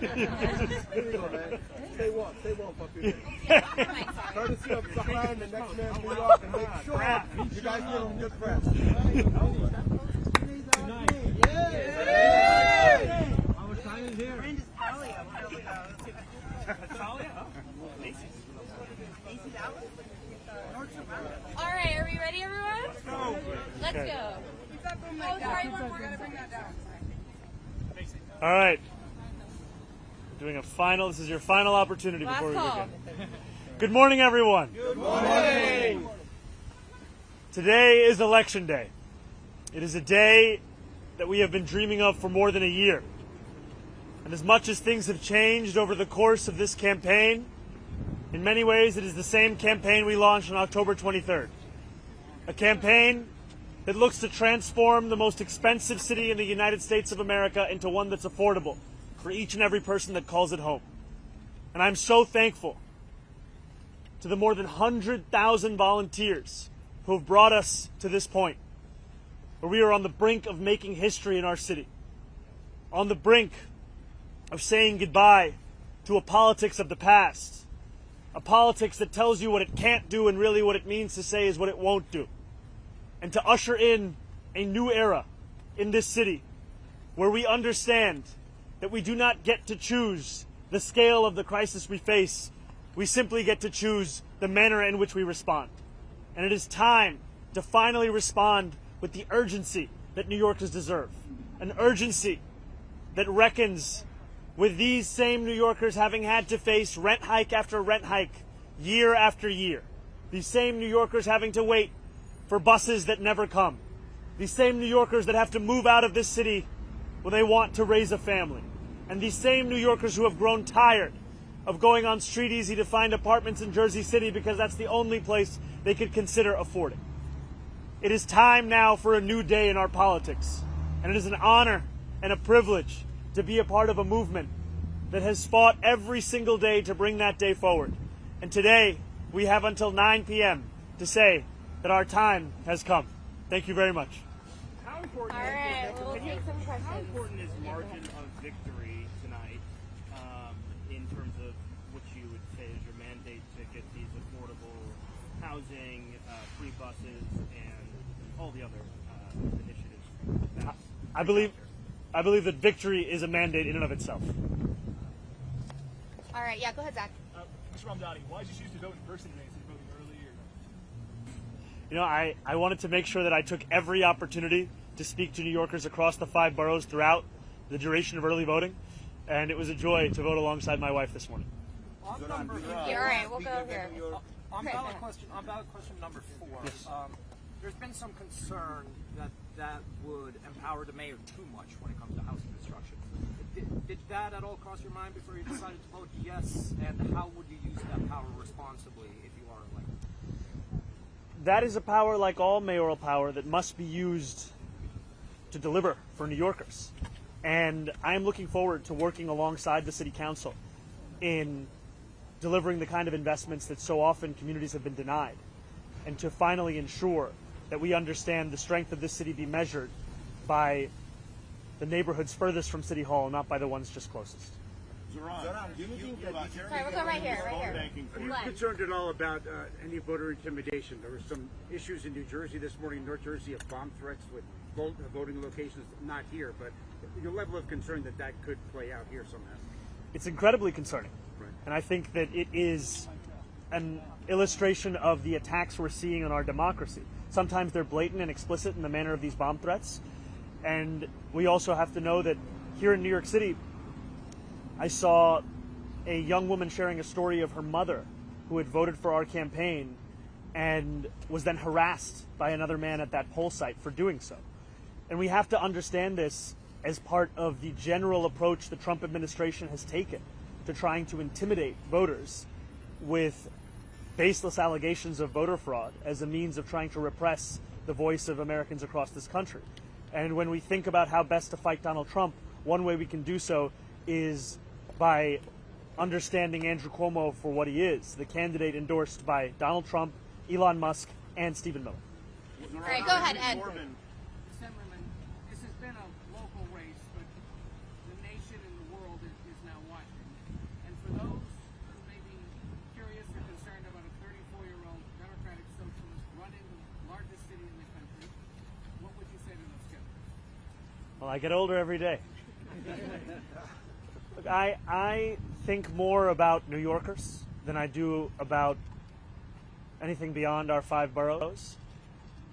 Here you go, man. Stay warm for a few minutes. Courtesy of Zohran, the next man in New York, and make sure you guys give him good press. Our sign is here. All right, are we ready, everyone? Let's go. All right. We're doing a final. This is your final opportunity before we begin. Good morning, everyone. Good morning. Today is Election Day. It is a day that we have been dreaming of for more than a year. And as much as things have changed over the course of this campaign, in many ways it is the same campaign we launched on October 23rd. A campaign that looks to transform the most expensive city in the United States of America into one that's affordable for each and every person that calls it home. And I'm so thankful to the more than 100,000 volunteers who have brought us to this point, where we are on the brink of making history in our city, on the brink of saying goodbye to a politics of the past, a politics that tells you what it can't do and really what it means to say is what it won't do, and to usher in a new era in this city where we understand that we do not get to choose the scale of the crisis we face. We simply get to choose the manner in which we respond. And it is time to finally respond with the urgency that New Yorkers deserve. An urgency that reckons with these same New Yorkers having had to face rent hike after rent hike, year after year. These same New Yorkers having to wait for buses that never come. These same New Yorkers that have to move out of this city when they want to raise a family. And these same New Yorkers who have grown tired of going on Street Easy to find apartments in Jersey City because that's the only place they could consider affording. It is time now for a new day in our politics. And it is an honor and a privilege to be a part of a movement that has fought every single day to bring that day forward. And today, we have until 9 p.m. to say that our time has come. Thank you very much. All right, we'll take some questions. How important is margin of victory tonight in terms of what you would say is your mandate to get these affordable housing, free buses, and all the other initiatives? I believe that victory is a mandate in and of itself. All right, yeah, go ahead, Zach. Mr. Mamdani, why did you choose to vote in person today instead of voting early? You know, I wanted to make sure that I took every opportunity to speak to New Yorkers across the 5 boroughs throughout the duration of early voting, and it was a joy to vote alongside my wife this morning. Yeah, all right, we'll go here. On ballot question number 4, Yes. There's been some concern that would empower the mayor too much when it comes to housing construction. Did that at all cross your mind before you decided to vote yes? And how would you use that power responsibly if you are elected? That is a power, like all mayoral power, that must be used to deliver for New Yorkers. And I am looking forward to working alongside the City Council in delivering the kind of investments that so often communities have been denied, and to finally ensure that we understand the strength of this city be measured by the neighborhoods furthest from City Hall, not by the ones just closest. Zohran, do you think that Sorry, we'll go right here, right here. Are you concerned at all about any voter intimidation? There were some issues in New Jersey this morning, North Jersey, of bomb threats with voting locations, not here, but your level of concern that could play out here somehow? It's incredibly concerning. Right. And I think that it is an illustration of the attacks we're seeing on our democracy. Sometimes they're blatant and explicit in the manner of these bomb threats. And we also have to know that here in New York City, I saw a young woman sharing a story of her mother who had voted for our campaign and was then harassed by another man at that poll site for doing so. And we have to understand this as part of the general approach the Trump administration has taken to trying to intimidate voters with baseless allegations of voter fraud as a means of trying to repress the voice of Americans across this country. And when we think about how best to fight Donald Trump, one way we can do so is by understanding Andrew Cuomo for what he is, the candidate endorsed by Donald Trump, Elon Musk, and Stephen Miller. All right, go ahead, Ed. Assemblyman, this has been a local race, but the nation and the world is now watching. I get older every day. Look, I think more about New Yorkers than I do about anything beyond our 5 boroughs.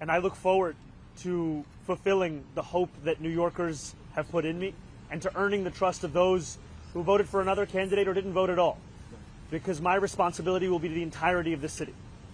And I look forward to fulfilling the hope that New Yorkers have put in me and to earning the trust of those who voted for another candidate or didn't vote at all. Because my responsibility will be to the entirety of the city.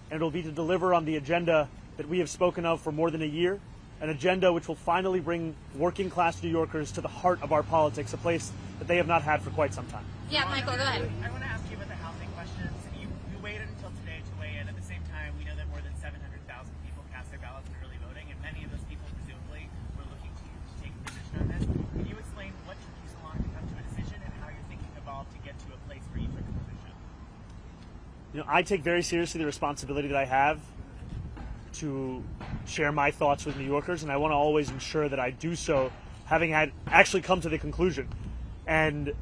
And it'll be to deliver on the agenda that we have spoken of for more than a year, an agenda which will finally bring working class New Yorkers to the heart of our politics, a place that they have not had for quite some time. Yeah, Michael, go ahead. I want to ask you about the housing questions. You waited until today to weigh in. At the same time, we know that more than 700,000 people cast their ballots in early voting, and many of those people presumably were looking to you to take a position on this. Can you explain what took you so long to come to a decision and how your thinking evolved to get to a place where you took a position? You know, I take very seriously the responsibility that I have to share my thoughts with New Yorkers, and I want to always ensure that I do so having had actually come to the conclusion. And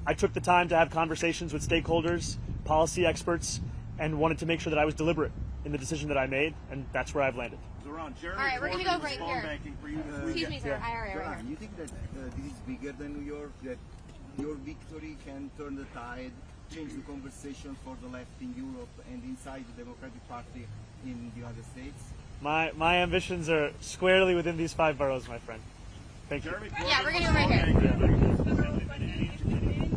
I took the time to have conversations with stakeholders, policy experts, and wanted to make sure that I was deliberate in the decision that I made, and that's where I've landed. All right, we're going to go right here. Excuse me, sir. Hi, all right. You think that this is bigger than New York, that your victory can turn the tide, change the conversation for the left in Europe and inside the Democratic Party in the United States? My ambitions are squarely within these 5 boroughs, my friend. Thank you. Yeah, we're going to go right here.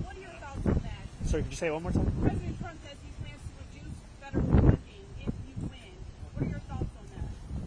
What are your thoughts on that? Sorry, could you say it one more time? President Trump says he plans to reduce federal funding if you win. What are your thoughts on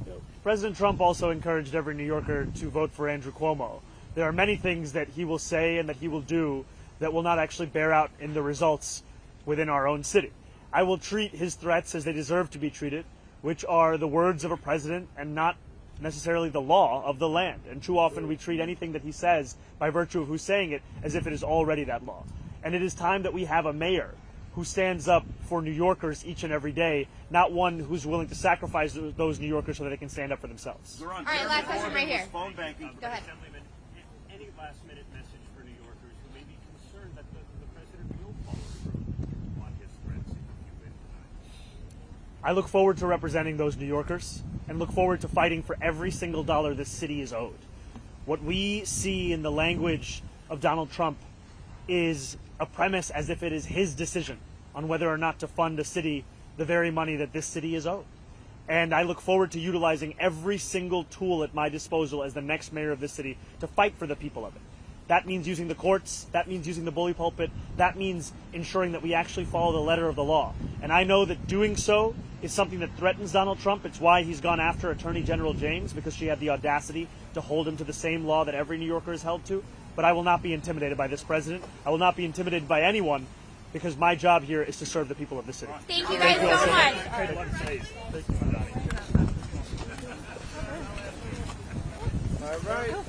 that? President Trump also encouraged every New Yorker to vote for Andrew Cuomo. There are many things that he will say and that he will do that will not actually bear out in the results within our own city. I will treat his threats as they deserve to be treated, which are the words of a president and not necessarily the law of the land. And too often we treat anything that he says by virtue of who's saying it as if it is already that law. And it is time that we have a mayor who stands up for New Yorkers each and every day, not one who's willing to sacrifice those New Yorkers so that they can stand up for themselves. All right, last question right here. Go ahead. Assemblyman, any last-minute message for New Yorkers who may be concerned that the president will follow through on his threats if you win tonight? I look forward to representing those New Yorkers and look forward to fighting for every single dollar this city is owed. What we see in the language of Donald Trump is a premise as if it is his decision on whether or not to fund a city the very money that this city is owed. And I look forward to utilizing every single tool at my disposal as the next mayor of this city to fight for the people of it. That means using the courts, that means using the bully pulpit, that means ensuring that we actually follow the letter of the law. And I know that doing so is something that threatens Donald Trump. It's why he's gone after Attorney General James, because she had the audacity to hold him to the same law that every New Yorker is held to. But I will not be intimidated by this president. I will not be intimidated by anyone, because my job here is to serve the people of the city. Thank you guys so much. All right.